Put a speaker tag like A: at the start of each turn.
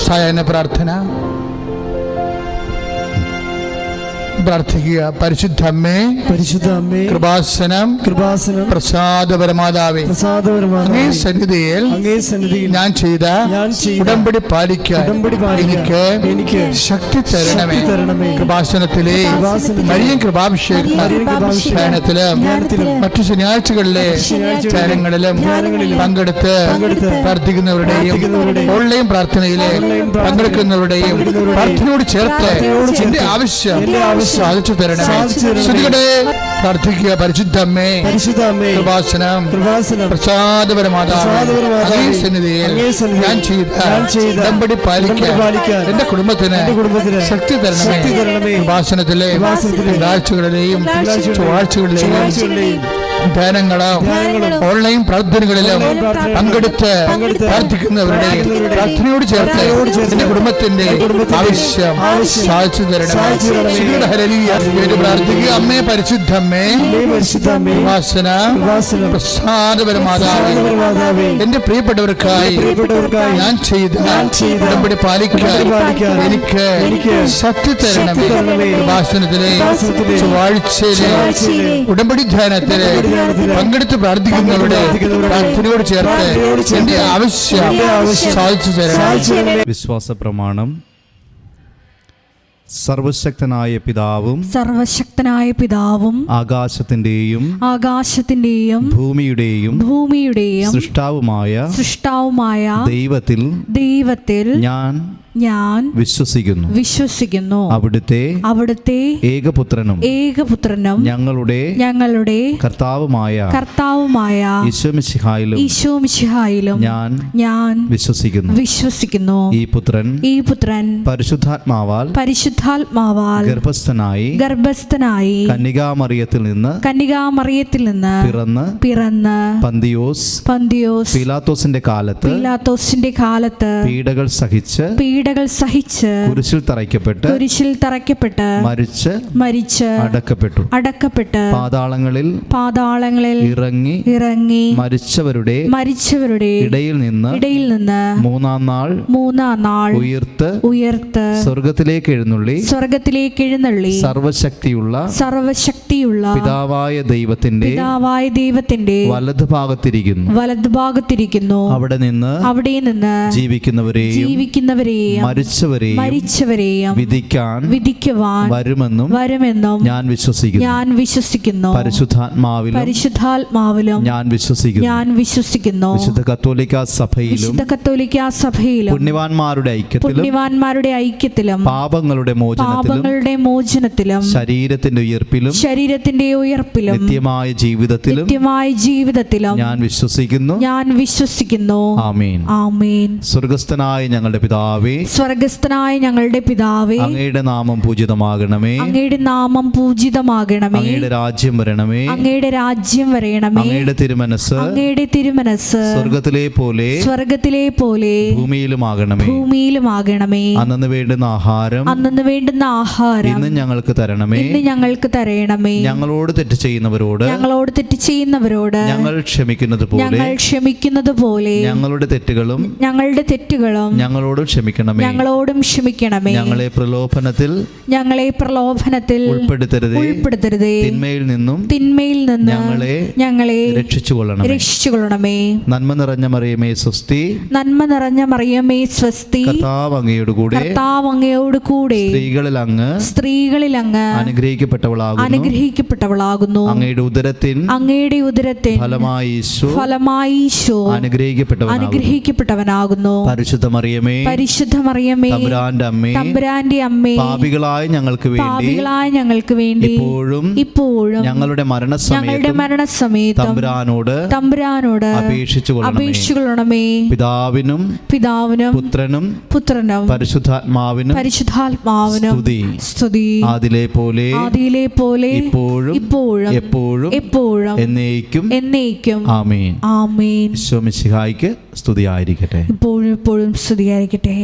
A: സായാഹ്ന പ്രാർത്ഥന പ്രാർത്ഥിക്കുക. പരിശുദ്ധ അമ്മേ, കൃപാസനം പ്രസാദപരമാതാവേ, അങ്ങേ സന്നിധിയിൽ ഞാൻ ചെയ്ത ഉടമ്പടി പാലിക്കാൻ എനിക്ക് ശക്തി തരണമേ. കൃപാസനത്തിലെ മരിയൻ കൃപാഭിഷേകത്തിലും മറ്റു ശനിയാഴ്ചകളിലെ ചാരങ്ങളിലും പങ്കെടുത്ത് പ്രാർത്ഥിക്കുന്നവരുടെയും ഓൺലൈൻ പ്രാർത്ഥനയിലെ പങ്കെടുക്കുന്നവരുടെയും പ്രാർത്ഥനയോട് ചേർത്ത് എന്റെ ആവശ്യം സാധിച്ചു തരണമേ. പ്രാർത്ഥിക്കുക. പരിശുദ്ധ അമ്മേ, കൃപാസനം പ്രസാദപരമാതാവേ, സന്നിധിയിൽ ഞാൻ ചെയ്ത ഉടമ്പടി പാലിക്കാൻ എന്റെ കുടുംബത്തിന് ശക്തി തരണമേ. കൃപാസനത്തിലെ ആഴ്ചകളിലെയും ചൊവ്വാഴ്ചകളിലെയും ധ്യാനങ്ങളും ഓൺലൈൻ പ്രാർത്ഥനകളിലും പങ്കെടുത്ത് പ്രാർത്ഥിക്കുന്നവരുടെയും പ്രാർത്ഥനയോട് ചേർത്ത് എന്റെ കുടുംബത്തിന്റെ ആവശ്യം സാധിച്ചു തരണമേ. പ്രാർത്ഥിക്കുക. അമ്മേ, പരിശുദ്ധ അമ്മേ, പ്രസാദപരമാതാവേ, എന്റെ പ്രിയപ്പെട്ടവർക്കായി ഞാൻ ചെയ്ത ഉടമ്പടി പാലിക്കാൻ എനിക്ക് ശക്തി തരണമേ. ഭാഷണത്തിലെ ചൊവ്വാഴ്ചയിലെ ഉടമ്പടി ധ്യാനത്തിലെ പങ്കെടുത്ത് പ്രാർത്ഥിക്കുന്നവരുടെ പ്രാർത്ഥനയോട് ചേർത്ത് എന്റെ ആവശ്യം സാധിച്ചു തരണം.
B: വിശ്വാസ പ്രമാണം. സർവശക്തനായ പിതാവും ആകാശത്തിന്റെയും ഭൂമിയുടെയും സൃഷ്ടാവുമായ ദൈവത്തിൽ ഞാൻ വിശ്വസിക്കുന്നു. അവിടുത്തെ ഏകപുത്രനും ഞങ്ങളുടെ കർത്താവുമായ ഈശോമിശിഹായിലും ഞാൻ വിശ്വസിക്കുന്നു. ഈ പുത്രൻ പരിശുദ്ധാത്മാവാൽ ഗർഭസ്ഥനായി കന്യകാമറിയത്തിൽ നിന്ന് പിറന്ന് പന്തിയോസ് പീലാത്തോസിന്റെ കാലത്ത് പീഡകൾ സഹിച്ച് കുരിശിൽ തറയ്ക്കപ്പെട്ട് മരിച്ച് അടക്കപ്പെട്ടു പാതാളങ്ങളിൽ ഇറങ്ങി മരിച്ചവരുടെ ഇടയിൽ നിന്ന് മൂന്നാം നാൾ ഉയർത്ത് സ്വർഗ്ഗത്തിലേക്ക് എഴുന്നള്ളി സർവശക്തിയുള്ള പിതാവായ ദൈവത്തിന്റെ വലതുഭാഗത്തിരിക്കുന്നു. അവിടെ നിന്ന് ജീവിക്കുന്നവരെയും മരിച്ചവരെയും വിധിക്കുവാൻ വരുമെന്നും ഞാൻ വിശ്വസിക്കുന്നു. പരിശുദ്ധാത്മാവിലും ഞാൻ വിശ്വസിക്കുന്നു. വിശുദ്ധ കത്തോലിക്കാ സഭയിലും പുണ്യവാന്മാരുടെ ഐക്യത്തിലും പാപങ്ങളുടെ മോചനത്തിലും ശരീരത്തിന്റെ ഉയർപ്പിലും നിത്യമായ ജീവിതത്തിലും ഞാൻ വിശ്വസിക്കുന്നു. ആമേൻ. സ്വർഗ്ഗസ്ഥനായ ഞങ്ങളുടെ പിതാവേ, അങ്ങയുടെ നാമം പൂജിതമാകണമേ. അങ്ങയുടെ രാജ്യം വരണമേ. അങ്ങയുടെ തിരുമനസ് സ്വർഗ്ഗത്തിലെ പോലെ ഭൂമിയിലുമാകണമേ. അന്നു വേണ്ടുന്ന ആഹാരം ഇന്ന് ഞങ്ങൾക്ക് തരണമേ. ഞങ്ങളോട് തെറ്റ് ചെയ്യുന്നവരോട് ഞങ്ങൾ ക്ഷമിക്കുന്നത് പോലെ ഞങ്ങളുടെ തെറ്റുകളും ഞങ്ങളോടും ക്ഷമിക്കണമേ. ഞങ്ങളെ പ്രലോഭനത്തിൽ ഉൾപ്പെടുത്തരുതേ. തിന്മയിൽ നിന്നും ഞങ്ങളെ രക്ഷിച്ചുകൊള്ളണമേ. നന്മ നിറഞ്ഞ മറിയമേ സ്വസ്തി. കർത്താവ് അങ്ങയോട് കൂടെ സ്ത്രീകളിൽ അങ്ങ് അനുഗ്രഹിക്കപ്പെട്ടവളാകുന്നു. അങ്ങയുടെ ഉദരത്തിൻ ഫലമായി ഈശോ അനുഗ്രഹിക്കപ്പെട്ടവനാകുന്നു. പരിശുദ്ധ മറിയമേ തമ്പുരാന്റെ അമ്മേ, പാപികളായ ഞങ്ങൾക്ക് വേണ്ടി ഇപ്പോഴും ഞങ്ങളുടെ മരണസമയത്തും തമ്പുരാനോട് അപേക്ഷിച്ചുകൊള്ളണമേ. പിതാവിനും പുത്രനും പരിശുദ്ധാത്മാവിനും സ്തുതി. ആദിയിലെ പോലെ ഇപ്പോഴും എപ്പോഴും എന്നേക്കും. ആമേൻ. ഈശോ മിശിഹായ്ക്ക് സ്തുതിയായിരിക്കട്ടെ.
C: ഇപ്പോഴും സ്തുതിയായിരിക്കട്ടെ.